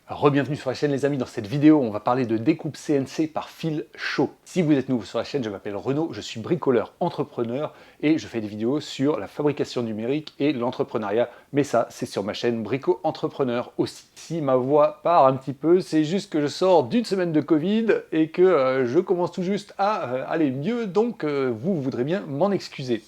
Re-bienvenue sur la chaîne les amis, dans cette vidéo on va parler de découpe CNC par fil chaud. Si vous êtes nouveau sur la chaîne, je m'appelle Renaud, je suis bricoleur entrepreneur et je fais des vidéos sur la fabrication numérique et l'entrepreneuriat. Mais ça c'est sur ma chaîne Brico Entrepreneur aussi. Si ma voix part un petit peu, c'est juste que je sors d'une semaine de Covid et que je commence tout juste à aller mieux, donc vous voudrez bien m'en excuser.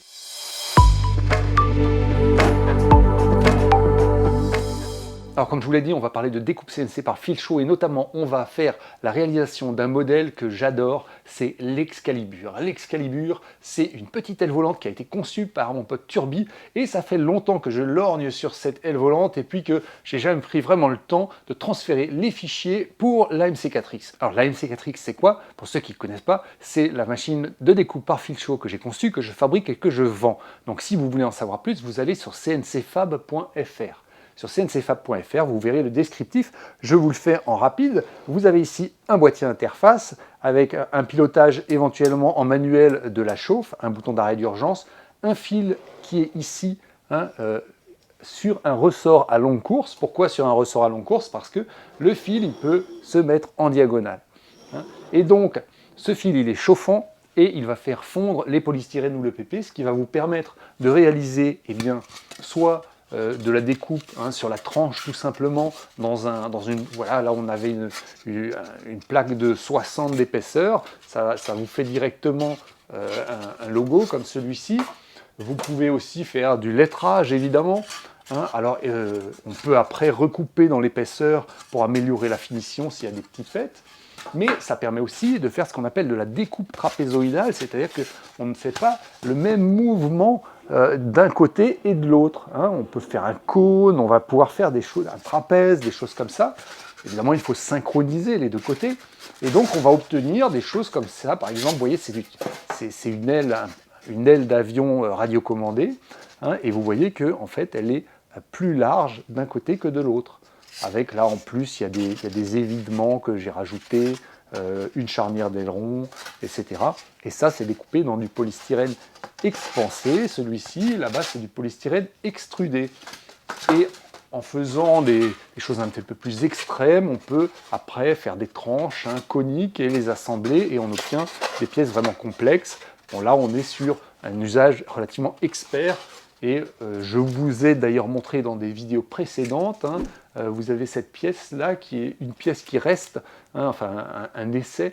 Alors comme je vous l'ai dit, on va parler de découpe CNC par fil chaud et notamment on va faire la réalisation d'un modèle que j'adore, c'est l'Excalibur. L'Excalibur, c'est une petite aile volante qui a été conçue par mon pote Turbi et ça fait longtemps que je lorgne sur cette aile volante et puis que j'ai jamais pris vraiment le temps de transférer les fichiers pour l'AMC4X. Alors l'AMC4X c'est quoi? Pour ceux qui ne connaissent pas, c'est la machine de découpe par fil chaud que j'ai conçue, que je fabrique et que je vends. Donc si vous voulez en savoir plus, vous allez sur cncfab.fr. Sur cncfab.fr, vous verrez le descriptif. Je vous le fais en rapide. Vous avez ici un boîtier interface avec un pilotage éventuellement en manuel de la chauffe, un bouton d'arrêt d'urgence, un fil qui est ici sur un ressort à longue course. Pourquoi sur un ressort à longue course? Parce que le fil il peut se mettre en diagonale. Et donc, ce fil il est chauffant et il va faire fondre les polystyrènes ou le PP, ce qui va vous permettre de réaliser soit de la découpe sur la tranche tout simplement dans une voilà, là on avait une plaque de 60 d'épaisseur, ça vous fait directement un logo comme celui-ci. Vous pouvez aussi faire du lettrage évidemment. Alors on peut après recouper dans l'épaisseur pour améliorer la finition s'il y a des petits pets. Mais ça permet aussi de faire ce qu'on appelle de la découpe trapézoïdale, c'est-à-dire qu'on ne fait pas le même mouvement d'un côté et de l'autre. On peut faire un cône, on va pouvoir faire des choses, un trapèze, des choses comme ça. Évidemment, il faut synchroniser les deux côtés. Et donc, on va obtenir des choses comme ça. Par exemple, vous voyez, c'est une aile d'avion radiocommandée. Et vous voyez qu'en fait, elle est plus large d'un côté que de l'autre. Avec là en plus, il y a des évidements que j'ai rajoutés, une charnière d'aileron, etc. Et ça, c'est découpé dans du polystyrène expansé. Celui-ci, là-bas, c'est du polystyrène extrudé. Et en faisant des choses un petit peu plus extrêmes, on peut après faire des tranches coniques et les assembler et on obtient des pièces vraiment complexes. Bon, là, on est sur un usage relativement expert. Et je vous ai d'ailleurs montré dans des vidéos précédentes, vous avez cette pièce-là qui est une pièce qui reste, enfin un essai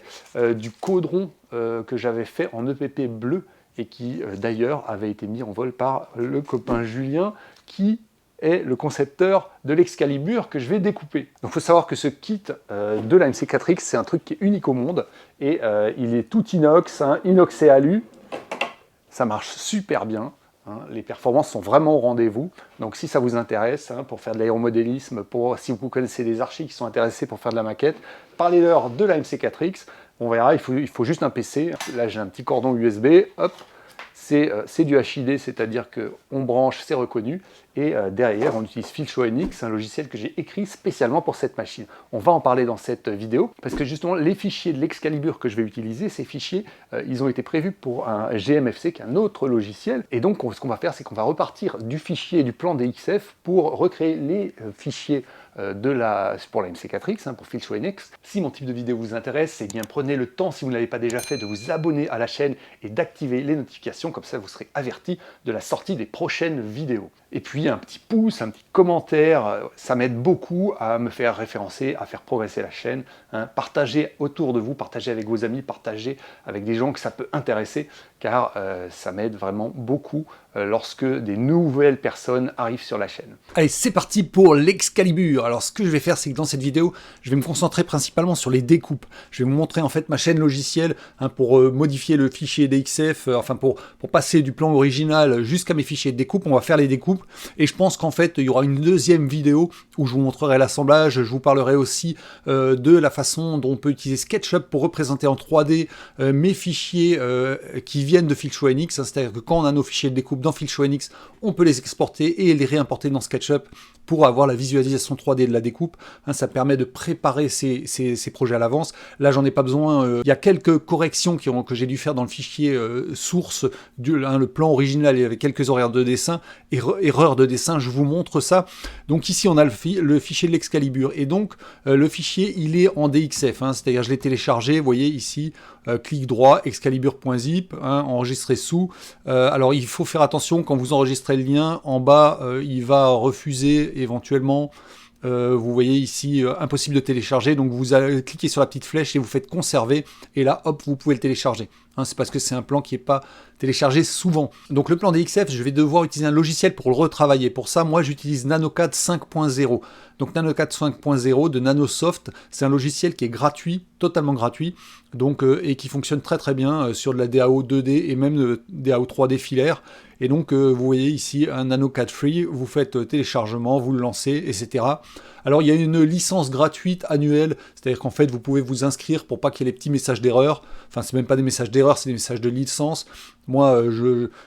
du caudron que j'avais fait en EPP bleu et qui d'ailleurs avait été mis en vol par le copain Julien qui est le concepteur de l'Excalibur que je vais découper. Donc il faut savoir que ce kit de la MC4X, c'est un truc qui est unique au monde et il est tout inox, inox et alu, ça marche super bien. Les performances sont vraiment au rendez-vous. Donc si ça vous intéresse, pour faire de l'aéromodélisme, si vous connaissez des archis qui sont intéressés pour faire de la maquette, parlez-leur de la MC4X. On verra, il faut juste un PC. Là j'ai un petit cordon USB, hop, c'est du HID, c'est-à-dire qu'on branche, c'est reconnu, et derrière on utilise FilShow-NX, un logiciel que j'ai écrit spécialement pour cette machine. On va en parler dans cette vidéo, parce que justement les fichiers de l'Excalibur que je vais utiliser, ces fichiers, ils ont été prévus pour un GMFC, qui est un autre logiciel, et donc ce qu'on va faire, c'est qu'on va repartir du fichier du plan DXF pour recréer les fichiers pour la MC4X, pour FilShow-NX. Si mon type de vidéo vous intéresse, eh bien prenez le temps, si vous ne l'avez pas déjà fait, de vous abonner à la chaîne et d'activer les notifications, comme ça vous serez averti de la sortie des prochaines vidéos. Et puis un petit pouce, un petit commentaire, ça m'aide beaucoup à me faire référencer, à faire progresser la chaîne. Partagez autour de vous, partagez avec vos amis, partagez avec des gens que ça peut intéresser, car ça m'aide vraiment beaucoup lorsque des nouvelles personnes arrivent sur la chaîne. Allez, c'est parti pour l'Excalibur. Alors ce que je vais faire, c'est que dans cette vidéo, je vais me concentrer principalement sur les découpes. Je vais vous montrer en fait ma chaîne logicielle pour modifier le fichier DXF, enfin pour passer du plan original jusqu'à mes fichiers de découpe. On va faire les découpes et je pense qu'en fait, il y aura une deuxième vidéo où je vous montrerai l'assemblage. Je vous parlerai aussi de la façon dont on peut utiliser SketchUp pour représenter en 3D mes fichiers qui viennent de FilShow-NX. C'est-à-dire que quand on a nos fichiers de découpe dans FilShow-NX, on peut les exporter et les réimporter dans SketchUp pour avoir la visualisation 3D de la découpe. Ça permet de préparer ces projets à l'avance. Là, j'en ai pas besoin. Il y a quelques corrections que j'ai dû faire dans le fichier source. Le plan original, il y avait quelques erreurs de dessin. Erreurs de dessin, je vous montre ça. Donc ici, on a le fichier de l'Excalibur. Et donc, le fichier, il est en DXF. C'est-à-dire, je l'ai téléchargé. Vous voyez ici, clic droit, excalibur.zip, enregistrer sous. Alors, il faut faire attention quand vous enregistrez le lien. En bas, il va refuser éventuellement. Vous voyez ici, impossible de télécharger, donc vous allez cliquer sur la petite flèche et vous faites conserver, et là, hop, vous pouvez le télécharger. C'est parce que c'est un plan qui n'est pas téléchargé souvent. Donc le plan DXF, je vais devoir utiliser un logiciel pour le retravailler. Pour ça, moi, j'utilise NanoCAD 5.0. Donc NanoCAD 5.0 de Nanosoft, c'est un logiciel qui est gratuit, totalement gratuit, donc, et qui fonctionne très très bien sur de la DAO 2D et même DAO 3D filaire. Et donc, vous voyez ici un NanoCAD Free, vous faites téléchargement, vous le lancez, etc. Alors, il y a une licence gratuite annuelle, c'est-à-dire qu'en fait, vous pouvez vous inscrire pour pas qu'il y ait les petits messages d'erreur. Enfin, c'est même pas des messages d'erreur, c'est des messages de licence. Moi,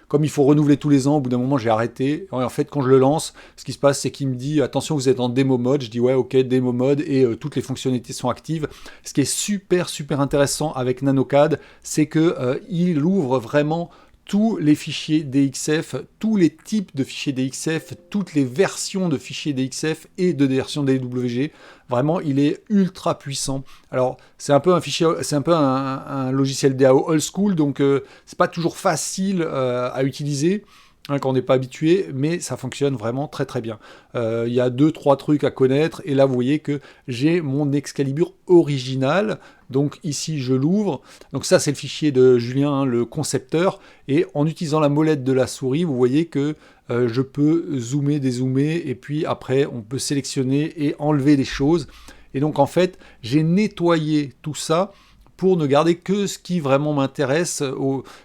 comme il faut renouveler tous les ans, au bout d'un moment, j'ai arrêté. En fait, quand je le lance, ce qui se passe, c'est qu'il me dit « Attention, vous êtes en démo mode ». Je dis « Ouais, ok, démo mode » et toutes les fonctionnalités sont actives. Ce qui est super, super intéressant avec NanoCAD, c'est qu'il ouvre vraiment tous les fichiers DXF, tous les types de fichiers DXF, toutes les versions de fichiers DXF et de versions DWG. Vraiment, il est ultra puissant. Alors, c'est un peu un logiciel DAO old school, donc c'est pas toujours facile à utiliser. Quand on n'est pas habitué, mais ça fonctionne vraiment très très bien. Il y a 2-3 trucs à connaître, et là vous voyez que j'ai mon Excalibur original, donc ici je l'ouvre, donc ça c'est le fichier de Julien, le concepteur, et en utilisant la molette de la souris, vous voyez que je peux zoomer, dézoomer, et puis après on peut sélectionner et enlever des choses, et donc en fait j'ai nettoyé tout ça, pour ne garder que ce qui vraiment m'intéresse.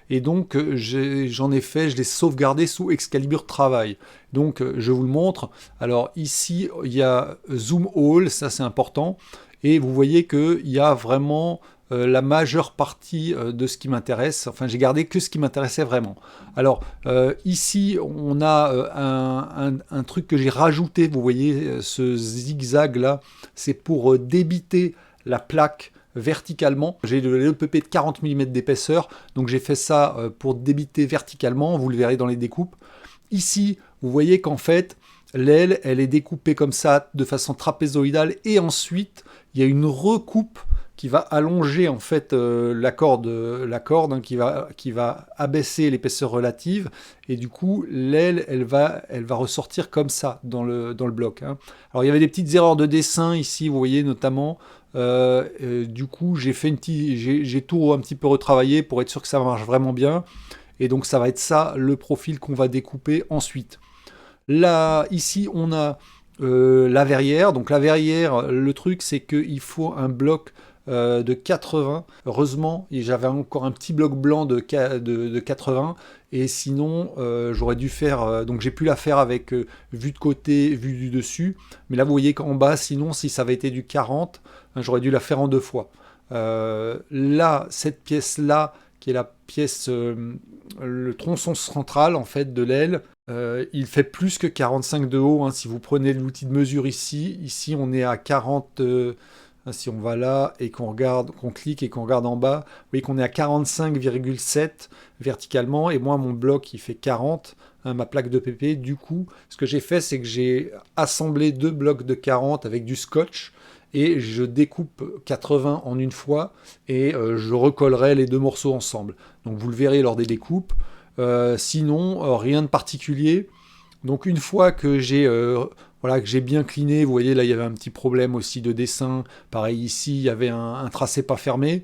Et donc, je l'ai sauvegardé sous Excalibur Travail. Donc, je vous le montre. Alors, ici, il y a Zoom All, ça c'est important. Et vous voyez qu'il y a vraiment la majeure partie de ce qui m'intéresse. Enfin, j'ai gardé que ce qui m'intéressait vraiment. Alors, ici, on a un truc que j'ai rajouté. Vous voyez, ce zigzag-là, c'est pour débiter la plaque verticalement. J'ai le LPP de 40 mm d'épaisseur, donc j'ai fait ça pour débiter verticalement, vous le verrez dans les découpes. Ici, vous voyez qu'en fait, l'aile, elle est découpée comme ça, de façon trapézoïdale, et ensuite, il y a une recoupe qui va allonger en fait la corde qui va abaisser l'épaisseur relative, et du coup l'aile elle va ressortir comme ça dans le bloc. Alors il y avait des petites erreurs de dessin ici, vous voyez notamment. Du coup j'ai tout un petit peu retravaillé pour être sûr que ça marche vraiment bien, et donc ça va être ça le profil qu'on va découper ensuite. Là ici on a la verrière. Donc la verrière, le truc c'est qu'il faut un bloc de 80. Heureusement, j'avais encore un petit bloc blanc de 80, et sinon j'aurais dû faire, donc j'ai pu la faire avec vue de côté, vue du dessus, mais là vous voyez qu'en bas, sinon si ça avait été du 40, j'aurais dû la faire en 2 fois. Là, cette pièce là, qui est la pièce, le tronçon central en fait de l'aile, il fait plus que 45 de haut, si vous prenez l'outil de mesure ici on est à 40. Si on va là et qu'on clique et qu'on regarde en bas, vous voyez qu'on est à 45,7 verticalement, et moi mon bloc il fait 40, ma plaque de PP. Du coup, ce que j'ai fait, c'est que j'ai assemblé 2 blocs de 40 avec du scotch, et je découpe 80 en une fois, et je recollerai les 2 morceaux ensemble. Donc vous le verrez lors des découpes. Sinon, rien de particulier. Donc une fois que j'ai bien cliné, vous voyez là il y avait un petit problème aussi de dessin, pareil ici il y avait un tracé pas fermé,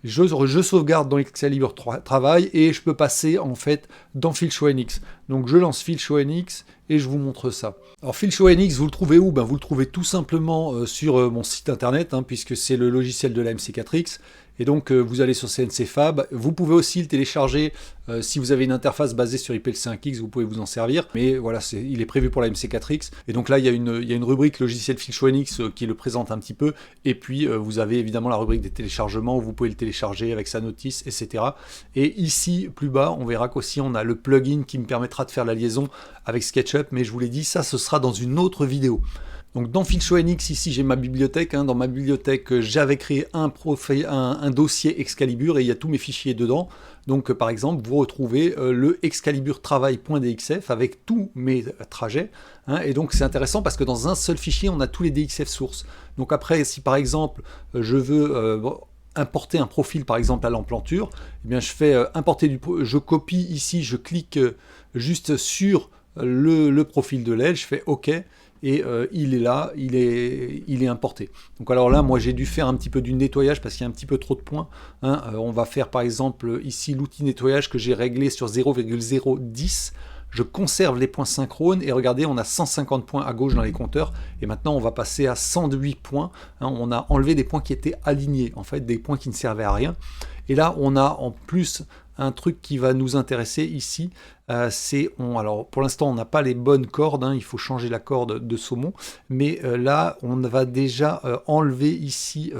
je sauvegarde dans Excalibur Travail, et je peux passer en fait dans Filshow NX. Donc je lance Filshow NX et je vous montre ça. Alors Filshow NX, vous le trouvez où ? Vous le trouvez tout simplement sur mon site internet, puisque c'est le logiciel de la MC4X. Et donc vous allez sur CNC Fab, vous pouvez aussi le télécharger si vous avez une interface basée sur IPL5X, vous pouvez vous en servir, mais voilà, il est prévu pour la MC4X, et donc là il y a une rubrique logiciel Filshow NX qui le présente un petit peu, et puis vous avez évidemment la rubrique des téléchargements où vous pouvez le télécharger avec sa notice, etc. Et ici, plus bas, on verra qu'aussi on a le plugin qui me permettra permettra de faire la liaison avec SketchUp, mais je vous l'ai dit, ça ce sera dans une autre vidéo. Donc dans Filshow NX, ici j'ai ma bibliothèque. Dans ma bibliothèque, j'avais créé un dossier Excalibur et il y a tous mes fichiers dedans. Donc par exemple, vous retrouvez le excaliburtravail.dxf avec tous mes trajets. Et donc c'est intéressant parce que dans un seul fichier, on a tous les DXF sources. Donc après, si par exemple, je veux importer un profil par exemple à l'emplanture, eh bien je fais importer je copie ici, je clique juste sur le profil de l'aile, je fais OK. Et il est là, il est importé. Donc alors là, moi j'ai dû faire un petit peu du nettoyage parce qu'il y a un petit peu trop de points. On va faire par exemple ici l'outil nettoyage que j'ai réglé sur 0,010. Je conserve les points synchrones et regardez, on a 150 points à gauche dans les compteurs. Et maintenant, on va passer à 108 points. On a enlevé des points qui étaient alignés, en fait, des points qui ne servaient à rien. Et là, on a en plus un truc qui va nous intéresser ici, alors pour l'instant on n'a pas les bonnes cordes, il faut changer la corde de saumon, mais là on va déjà enlever ici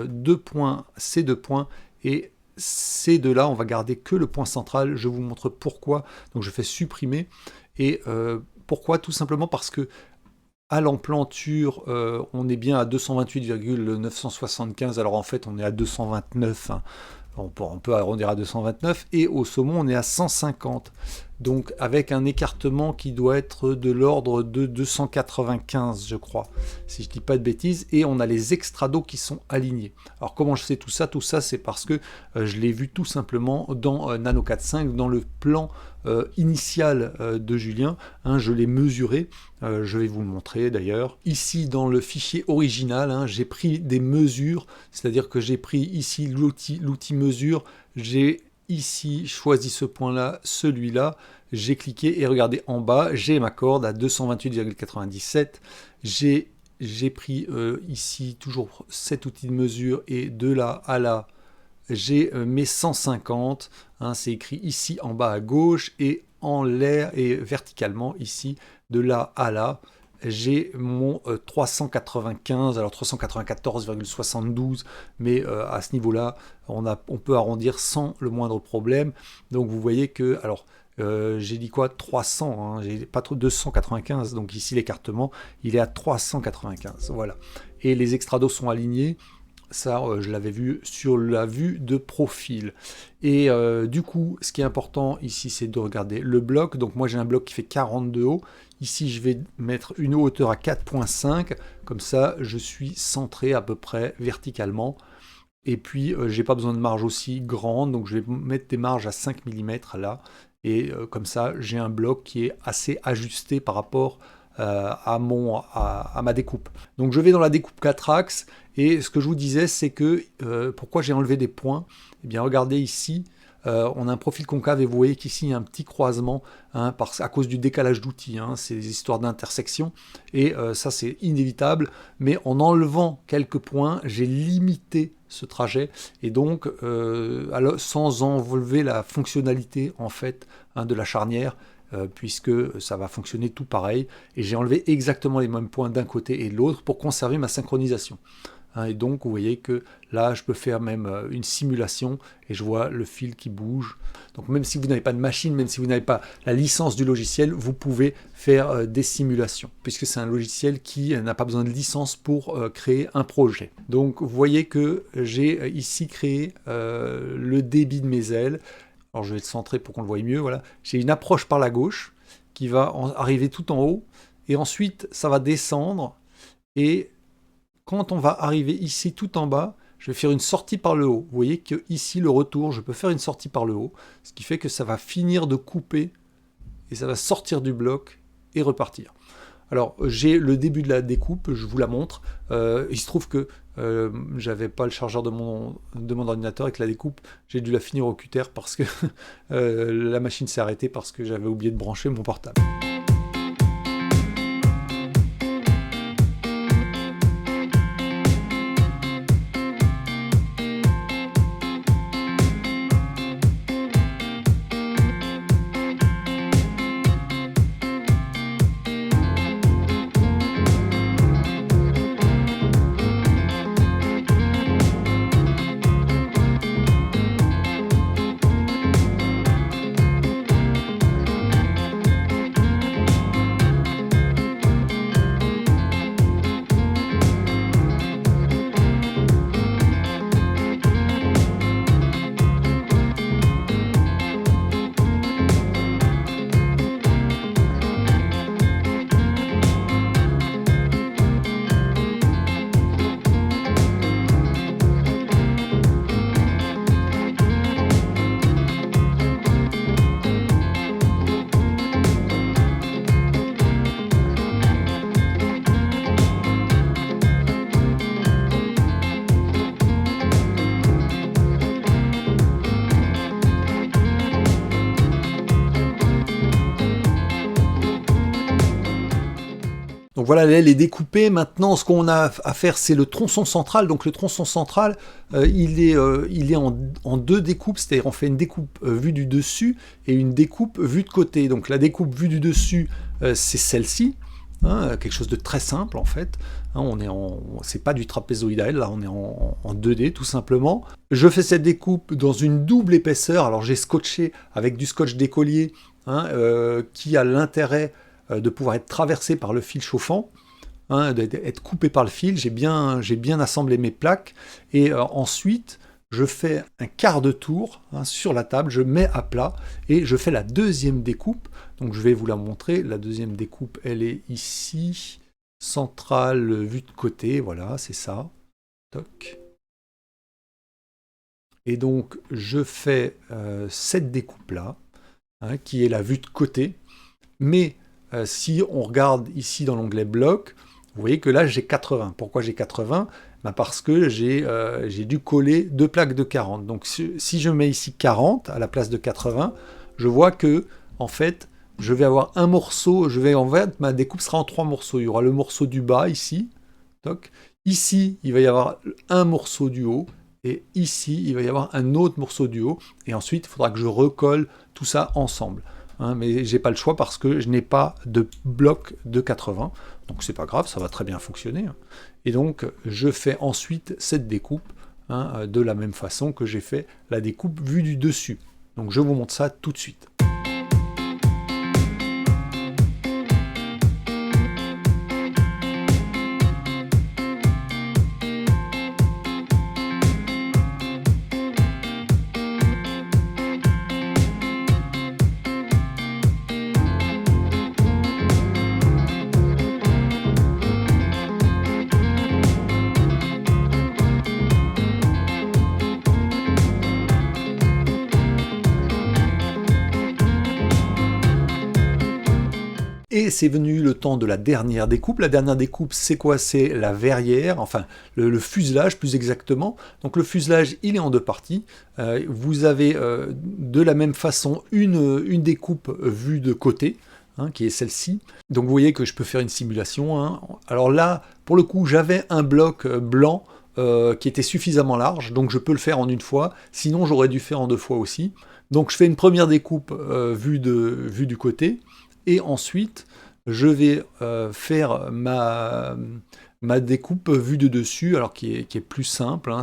ces deux points, et ces deux-là, on va garder que le point central. Je vous montre pourquoi. Donc je fais supprimer, et pourquoi? Tout simplement parce que à l'emplanture, on est bien à 228,975, alors en fait on est à 229, on peut arrondir à 229, et au saumon on est à 150, donc avec un écartement qui doit être de l'ordre de 295 je crois, si je dis pas de bêtises, et on a les extrados qui sont alignés. Alors comment je sais tout ça? Tout ça c'est parce que je l'ai vu tout simplement dans Nano 4.5, dans le plan initial de Julien, je l'ai mesuré, je vais vous le montrer d'ailleurs. Ici dans le fichier original, j'ai pris des mesures, c'est-à-dire que j'ai pris ici l'outil mesure, j'ai ici choisi ce point-là, celui-là, j'ai cliqué et regardez en bas, j'ai ma corde à 228,97, j'ai pris ici toujours cet outil de mesure et de là à là, j'ai mes 150, c'est écrit ici en bas à gauche, et en l'air et verticalement ici, de là à là, j'ai mon 395, alors 394,72, mais à ce niveau-là, on peut arrondir sans le moindre problème. Donc vous voyez que, alors j'ai dit quoi, 300, j'ai pas trop 295, donc ici l'écartement, il est à 395, voilà. Et les extrados sont alignés. Ça, je l'avais vu sur la vue de profil. Et du coup, ce qui est important ici, c'est de regarder le bloc. Donc moi, j'ai un bloc qui fait 40 de haut. Ici, je vais mettre une hauteur à 4,5. Comme ça, je suis centré à peu près verticalement. Et puis, j'ai pas besoin de marge aussi grande. Donc, je vais mettre des marges à 5 mm là. Et comme ça, j'ai un bloc qui est assez ajusté par rapport à ma découpe. Donc je vais dans la découpe 4 axes, et ce que je vous disais, c'est que pourquoi j'ai enlevé des points? Eh bien regardez ici, on a un profil concave et vous voyez qu'ici il y a un petit croisement à cause du décalage d'outils, c'est des histoires d'intersection, et ça c'est inévitable, mais en enlevant quelques points, j'ai limité ce trajet, et donc sans enlever la fonctionnalité en fait de la charnière, puisque ça va fonctionner tout pareil, et j'ai enlevé exactement les mêmes points d'un côté et de l'autre pour conserver ma synchronisation. Et donc vous voyez que là je peux faire même une simulation et je vois le fil qui bouge. Donc même si vous n'avez pas de machine, même si vous n'avez pas la licence du logiciel, vous pouvez faire des simulations, puisque c'est un logiciel qui n'a pas besoin de licence pour créer un projet. Donc vous voyez que j'ai ici créé le débit de mes ailes. Alors je vais le centrer pour qu'on le voie mieux, voilà. J'ai une approche par la gauche qui va arriver tout en haut, et ensuite ça va descendre, et quand on va arriver ici tout en bas, je vais faire une sortie par le haut. Vous voyez que ici le retour, je peux faire une sortie par le haut, ce qui fait que ça va finir de couper, et ça va sortir du bloc et repartir. Alors j'ai le début de la découpe, je vous la montre. Il se trouve que j'avais pas le chargeur de mon ordinateur, et que la découpe, j'ai dû la finir au cutter parce que la machine s'est arrêtée parce que j'avais oublié de brancher mon portable. voilà, l'aile est découpée. Maintenant, ce qu'on a à faire, c'est le tronçon central. Donc le tronçon central, il est en deux découpes, c'est-à-dire on fait une découpe vue du dessus et une découpe vue de côté. Donc la découpe vue du dessus, c'est celle-ci, hein, quelque chose de très simple en fait. Hein, c'est pas du trapézoïdal, là on est en 2D tout simplement. Je fais cette découpe dans une double épaisseur. Alors j'ai scotché avec du scotch d'écolier, hein, qui a l'intérêt de pouvoir être traversé par le fil chauffant, hein, d'être coupé par le fil. J'ai bien assemblé mes plaques et ensuite je fais un quart de tour, hein, sur la table, je mets à plat et je fais la deuxième découpe. Donc je vais vous la montrer. La deuxième découpe, elle est ici, centrale, vue de côté, voilà, c'est ça. Toc. Et donc je fais cette découpe-là, hein, qui est la vue de côté, mais si on regarde ici dans l'onglet bloc, vous voyez que là j'ai 80. Pourquoi j'ai 80 ? Ben parce que j'ai dû coller deux plaques de 40. Donc si je mets ici 40 à la place de 80, je vois que en fait je vais avoir un morceau, en fait ma découpe sera en 3 morceaux. Il y aura le morceau du bas ici, toc. Ici il va y avoir un morceau du haut, et ici il va y avoir un autre morceau du haut, et ensuite il faudra que je recolle tout ça ensemble. Hein, mais j'ai pas le choix parce que je n'ai pas de bloc de 80, donc c'est pas grave, ça va très bien fonctionner. Et donc je fais ensuite cette découpe, hein, de la même façon que j'ai fait la découpe vue du dessus. Donc je vous montre ça tout de suite. Et c'est venu le temps de la dernière découpe. La dernière découpe, c'est quoi? C'est la verrière, enfin le fuselage plus exactement. Donc le fuselage, il est en deux parties. Vous avez de la même façon une découpe vue de côté, hein, qui est celle-ci. Donc vous voyez que je peux faire une simulation. Hein. Alors là, pour le coup, j'avais un bloc blanc qui était suffisamment large, donc je peux le faire en une fois. Sinon, j'aurais dû faire en deux fois aussi. Donc je fais une première découpe vue du côté. Et ensuite, je vais faire ma découpe vue de dessus, alors qui est plus simple, hein,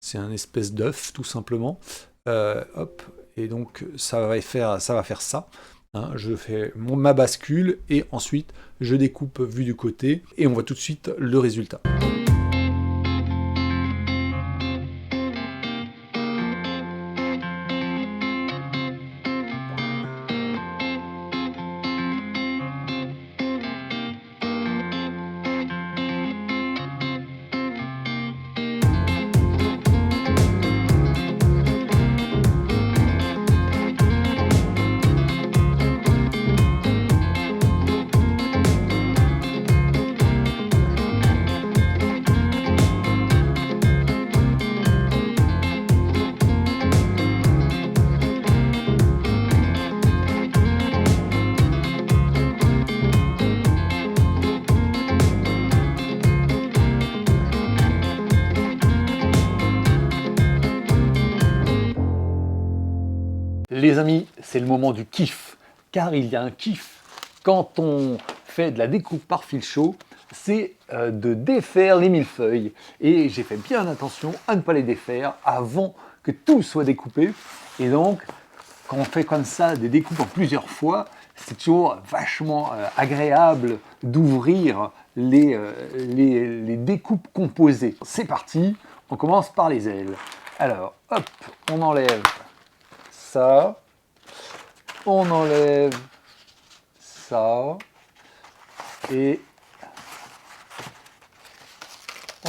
c'est un espèce d'œuf, tout simplement. Hop, et donc ça va faire ça. Hein, je fais ma bascule, et ensuite, je découpe vue du côté, et on voit tout de suite le résultat. Les amis, c'est le moment du kiff, car il y a un kiff quand on fait de la découpe par fil chaud, c'est de défaire les millefeuilles. Et j'ai fait bien attention à ne pas les défaire avant que tout soit découpé. Et donc, quand on fait comme ça des découpes en plusieurs fois, c'est toujours vachement agréable d'ouvrir les découpes composées. C'est parti, on commence par les ailes. Alors, hop, on enlève ça, on enlève ça, et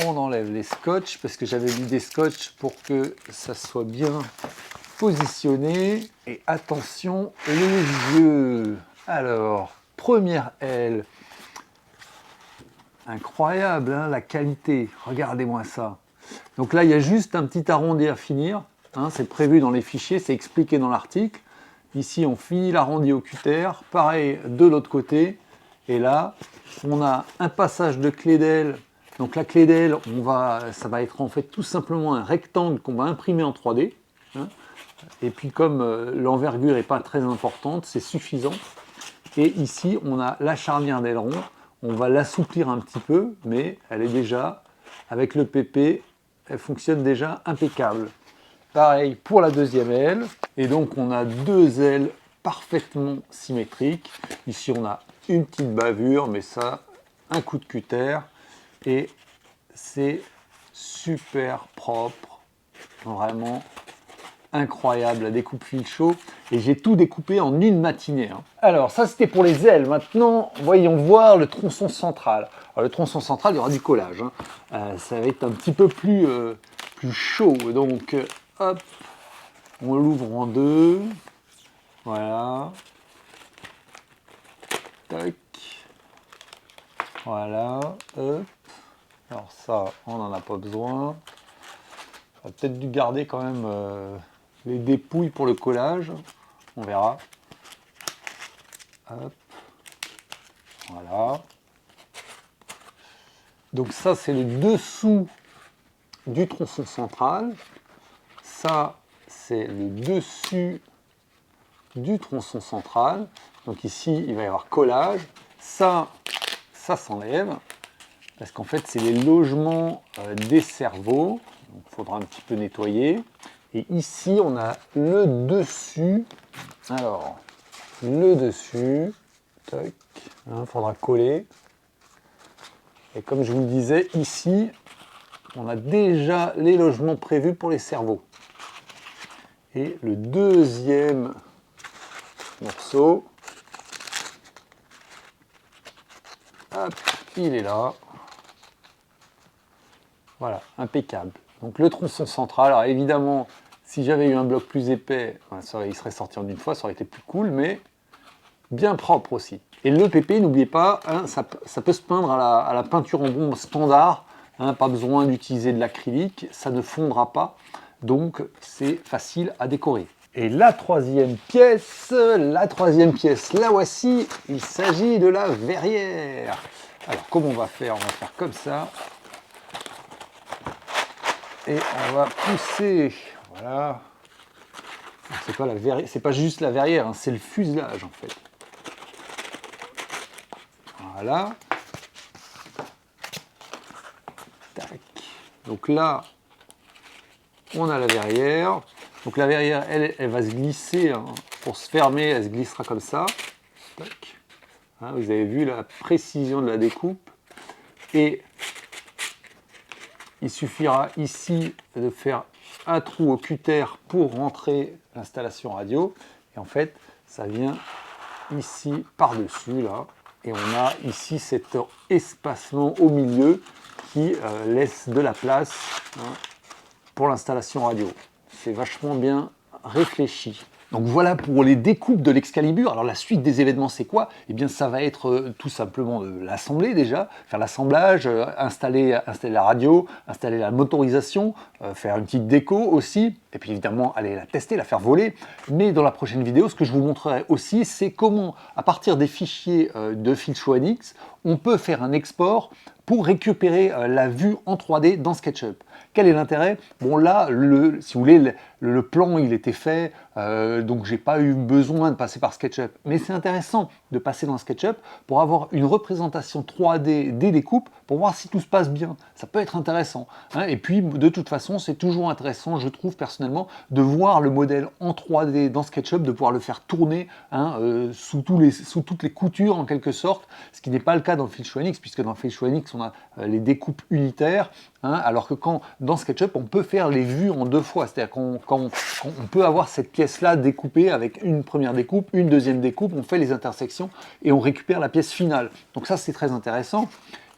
on enlève les scotch, parce que j'avais mis des scotch pour que ça soit bien positionné. Et attention, les yeux. Alors, première aile. Incroyable, hein, la qualité. Regardez-moi ça. Donc là, il y a juste un petit arrondi à finir. Hein, c'est prévu dans les fichiers, c'est expliqué dans l'article. Ici, on finit l'arrondi au cutter. Pareil de l'autre côté. Et là, on a un passage de clé d'aile. Donc la clé d'aile, ça va être en fait tout simplement un rectangle qu'on va imprimer en 3D. Hein. Et puis comme l'envergure n'est pas très importante, c'est suffisant. Et ici, on a la charnière d'aileron. On va l'assouplir un petit peu, mais elle est déjà, avec le PP, elle fonctionne déjà impeccable. Pareil pour la deuxième aile. Et donc on a deux ailes parfaitement symétriques. Ici on a une petite bavure, mais ça, un coup de cutter. Et c'est super propre. Vraiment incroyable, la découpe Filchot. Et j'ai tout découpé en une matinée. Hein. Alors ça c'était pour les ailes. Maintenant, voyons voir le tronçon central. Alors, le tronçon central, il y aura du collage. Hein. Ça va être un petit peu plus chaud. Donc, hop, on l'ouvre en deux. Voilà. Tac. Voilà. Hop. Alors ça, on n'en a pas besoin. J'aurais peut-être dû garder quand même les dépouilles pour le collage. On verra. Hop. Voilà. Donc ça, c'est le dessous du tronçon central. Ça, c'est le dessus du tronçon central. Donc ici, il va y avoir collage. Ça s'enlève. Parce qu'en fait, c'est les logements des cerveaux. Donc, il faudra un petit peu nettoyer. Et ici, on a le dessus. Alors, le dessus. Tac. Il faudra coller. Et comme je vous le disais, ici, on a déjà les logements prévus pour les cerveaux. Et le deuxième morceau, hop, il est là. Voilà, impeccable. Donc le tronçon central, alors évidemment, si j'avais eu un bloc plus épais, il serait sorti en une fois, ça aurait été plus cool, mais bien propre aussi. Et le PP, n'oubliez pas, hein, ça peut se peindre à la peinture en bombe standard, hein, pas besoin d'utiliser de l'acrylique, ça ne fondra pas, donc c'est facile à décorer. Et la troisième pièce, la voici, il s'agit de la verrière. Alors comment on va faire? On va faire comme ça. Et on va pousser, voilà. C'est pas la verrière, c'est pas juste la verrière, hein, c'est le fuselage en fait. Voilà. Tac. Donc là, on a la verrière. Donc la verrière, elle va se glisser, hein. Pour se fermer, elle se glissera comme ça. Tac. Hein, vous avez vu la précision de la découpe. Et il suffira ici de faire un trou au cutter pour rentrer l'installation radio. Et en fait, ça vient ici par-dessus, là. Et on a ici cet espacement au milieu qui laisse de la place, hein, pour l'installation radio. C'est vachement bien réfléchi. Donc voilà pour les découpes de l'Excalibur. Alors la suite des événements, c'est quoi? Eh bien ça va être tout simplement l'assembler déjà, faire l'assemblage, installer la radio, installer la motorisation, faire une petite déco aussi, et puis évidemment aller la tester, la faire voler. Mais dans la prochaine vidéo, ce que je vous montrerai aussi, c'est comment, à partir des fichiers de Filchot NX, on peut faire un export pour récupérer la vue en 3D dans SketchUp. Quel est l'intérêt? Bon là, si vous voulez, le plan il était fait, donc j'ai pas eu besoin de passer par SketchUp. Mais c'est intéressant de passer dans SketchUp pour avoir une représentation 3D des découpes, pour voir si tout se passe bien. Ça peut être intéressant. Hein. Et puis de toute façon, c'est toujours intéressant, je trouve personnellement, de voir le modèle en 3D dans SketchUp, de pouvoir le faire tourner, hein, sous toutes les coutures en quelque sorte, ce qui n'est pas le cas dans Filchot NX, puisque dans Filchot NX on a les découpes unitaires, hein, alors que dans SketchUp on peut faire les vues en deux fois, c'est-à-dire qu'on peut avoir cette pièce-là découpée avec une première découpe, une deuxième découpe, on fait les intersections et on récupère la pièce finale. Donc ça c'est très intéressant.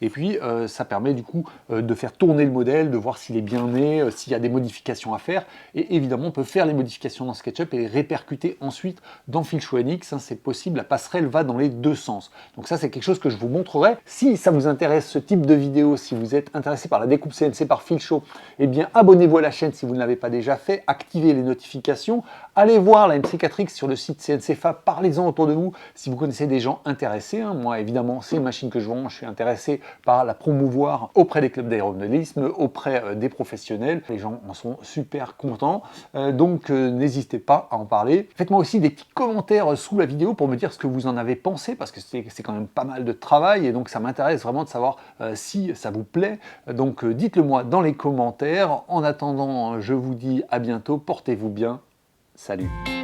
Et puis ça permet du coup de faire tourner le modèle, de voir s'il est bien né, s'il y a des modifications à faire. Et évidemment, on peut faire les modifications dans SketchUp et les répercuter ensuite dans Filchot NX. Hein, c'est possible, la passerelle va dans les deux sens. Donc ça, c'est quelque chose que je vous montrerai. Si ça vous intéresse ce type de vidéo, si vous êtes intéressé par la découpe CNC par Filchot, eh bien abonnez-vous à la chaîne si vous ne l'avez pas déjà fait, activez les notifications, Allez voir la MC4X sur le site CNCFA, parlez-en autour de vous si vous connaissez des gens intéressés. Moi, évidemment, c'est une machine que je vends, je suis intéressé par la promouvoir auprès des clubs d'aéromodelisme, auprès des professionnels. Les gens en sont super contents, donc n'hésitez pas à en parler. Faites-moi aussi des petits commentaires sous la vidéo pour me dire ce que vous en avez pensé, parce que c'est quand même pas mal de travail, et donc ça m'intéresse vraiment de savoir si ça vous plaît. Donc dites-le moi dans les commentaires. En attendant, je vous dis à bientôt, portez-vous bien. Salut!